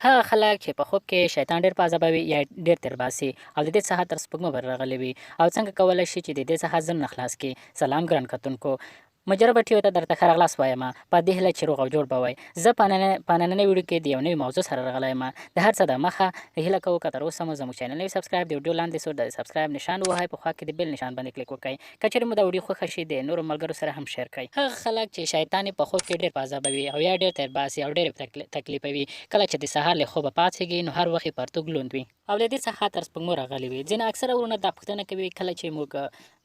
هغه خلک چې په خوب کې شیطان ډېر په عذابوي یا ډېر تېر باسي او د دې څخه تر سپوږمۍ پورې راغلي وي او څنګه کولی شي چې د دې څخه ځان نه خلاص کړي. سلام ګران کتونکو، مجربه ټیو ته درته ښه راغلاست وایم. په دې هیله چې روغ او جوړ به وئ. زه په نننۍ ویډیو کې د یو نوي موضوع سره راغلی یم. د هر څه د مخه هیله کوو که تر اوسه مو زموږ چینل نوي سبسکرایب د ویډیو لاندې سور د سبسکرایب نشان ووهئ، په خوا کې د بیل نشان باندې کلیک وکړئ. که چېرې مو دا ویډیو خوښه شي د نورو ملګرو سره هم شیر کړئ. هغه خلک چې شیطان یې په خوب کې ډېر په عذابوي او یا ډېر تېر باسي او ډېر تکلیفوي، کله چې د سهار له خوبه پاڅېږي نو هر وخت یې پرتوګ لوند وي او له دې څخه تر سپوږمۍ راغلي وي. ځینې اکثره وروڼه دا پوښتنه کوي کله چې موږ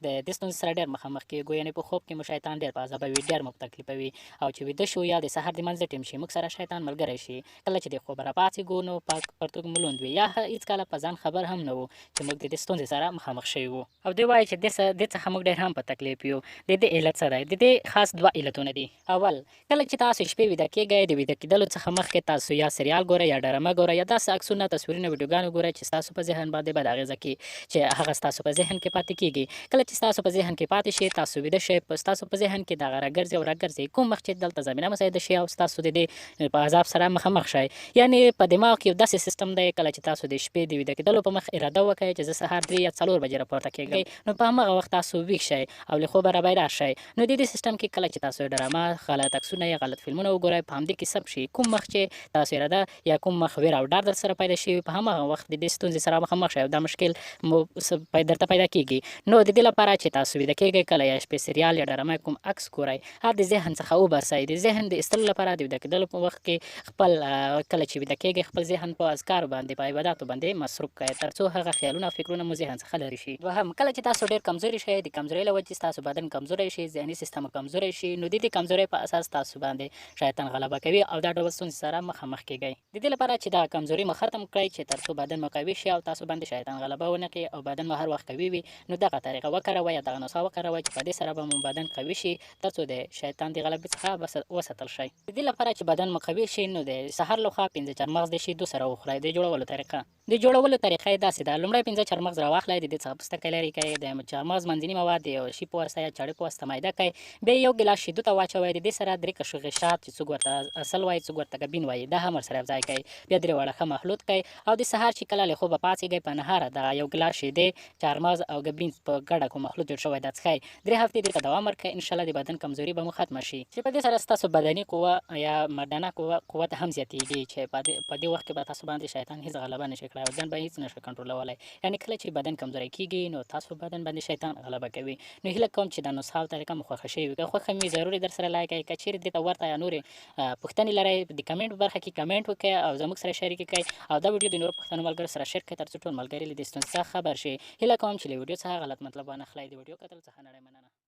د دې ستونزې سره ډېر مخامخ کېږو، یعنې په خوب کې مو شیطان ډېر په عذابوي، ډېر مو تکلیفوي او چې ویده شو یا د سهار د منځه ټیم شي موږ سره شیطان ملګری شي. کله چې د خوبه راپاڅېږو نو پرتوګ مو لوند وي یا هېڅکله په ځان خبر هم نه وو چې موږ د دې ستونزې سره مخامخ شوي وو او دوی وایي چې دې څخه موږ ډېر هم په تکلیف یو. د دې علت څه دی؟ د دې خاص دوه علتونه دي. اول، کله چې تاسو شپې ویده کېږئ، د ویده کېدلو څخه مخکې تاسو یا سریال ګورئ یا ډرامه ګورئ یا داسې عکسونه، تصویرونه، ویډیوګانې ګورئ چې ستاسو په ذهن باندې بد اغېزه کوي، چې هغه ستاسو په ذهن کې پاتې کېږي. کله چې ستاسو په ذهن کې پاتې شي، تاسو ویده شئ، ستاسو په ذهن کې دغه راګرځي او راګرځي کوم وخت چې دلته زمینه مساعده شي او ستاسو د دې په عذاب سره مخامخ شئ. یعنې په دماغ کې یو داسې سیستم دی، کله چې تاسو د شپې د ویده کېدلو په مخ اراده وکړئ چې زه سهار 3 یا 4 بجې راپورته کېږم، نو په همغه وخت تاسو ویښ شئ او له خوبه رابیدار شئ. نو د دې سیستم کې کله چې تاسو ډرامه، غلط عکسونه یا غلط فلمونه وګورئ، په همدې کې ثبت شي کوم وخت چې تاسو اراده یا کوم وخت ویره او ډار در سره پیدا شي، په همغه وخت د دې ستونزې سره مخامخ شئ او دا مشکل مو درته پیدا کېږي. نو د دې لپاره چې تاسو ویده کېږئ، کله یا شپې سریال یا ډرامه کوم عکس ګورئ، هغه د ذهن څخه وباسئ. د ذهن د ایستلو لپاره د ویده کېدلو په وخت کې خپل کله چې ویده کېږئ خپل ذهن په اذکارو باندې، په عباداتو باندې مصروف کړئ، تر څو هغه خیالونه او فکرونه مو ذهن څخه لرې شي. دوهم، کله چې تاسو ډېر کمزوري شئ، د کمزورۍ له وجې ستاسو بدن کمزوری شي، ذهني سیستم کمزوری شي، نو د دې کمزورۍ په اساس تاسو باندې شیطان غلبه کوي او دا ډول ستونزې سره مخامخ کېږئ. د دې لپاره چې دا کمزوري مو ختم کړئ، چې تر څو بدن مو قوي شي او تاسو باندې شیطان غلبه ونه کړي او بدن مو هر وخت قوي وي، نو دغه طریقه وکاروئ یا دغه نسخه وکاروئ چې په دې سره به مو بدن قوي شي، تر څو د شیطان د غلبې څخه وساتل شئ. د دې لپاره چې بدن مو قوي شي، نو د سهار لخوا 5 چارمغز د شیدو سره وخورئ. د جوړولو طریقه یې داسې ده: لومړی 5 چارمغز راواخلئ، د دې څخه پوستکی لرې کړئ، د چارمغز منځني مواد د یو شي په واسطه یا چاړې په واسطه میده کړئ، بیا یو ګیلاس شیدو ته واچوئ، د دې سره 3 قاشقې شات چې څوک ورته اصل وایي، څوک ورته ګبین وایي، دا هم ورسره یوځای کړئ، بیا 3 واړه ښه مخلوط کړئ او د سهار چې کله له خوبه پاڅېږئ، په نهاره دغه یو ګیلاس شیدې، چارمغز او ګبین په ګډه کوم مخلوط جوړ شوی دا څښئ. 3 هفتې دې ته دوام ورکړئ، انشاءالله د بدن کمزوري به مو ختمه شي، چې په دې سره ستاسو بدني قوه یا مردانه قوت هم زیاتېږي، چې په دې وخت کې به تاسو باندې شیطان هېڅ غلبه نشي کړی او ځان به هېڅ نشي کنټرولولی. یعنې کله چې بدن کمزوری کېږي نو تاسو بدن باندې شیطان غلبه کوي. نو هیله کوم چې دا نسخه او طریقه مو خوښه شوې وي. که خوښه مې ضروري در سره لایک کړئ. که چېرې دې ته ورته یا نورې پوښتنې لرئ، د کمنټ په برخه کې کمنټ وکړئ او زموږ سره شریکې کړئ او دا ویډیو د نورو پښتنو ملګرو سره شیر کړئ، تر څو ټول ملګري له دې ستونزې څخه خبر شي. هیله کوم چې له ویډیو څخه غلط مطلب وانخلئ. د ویډیو کتلو څخه نړۍ مننه.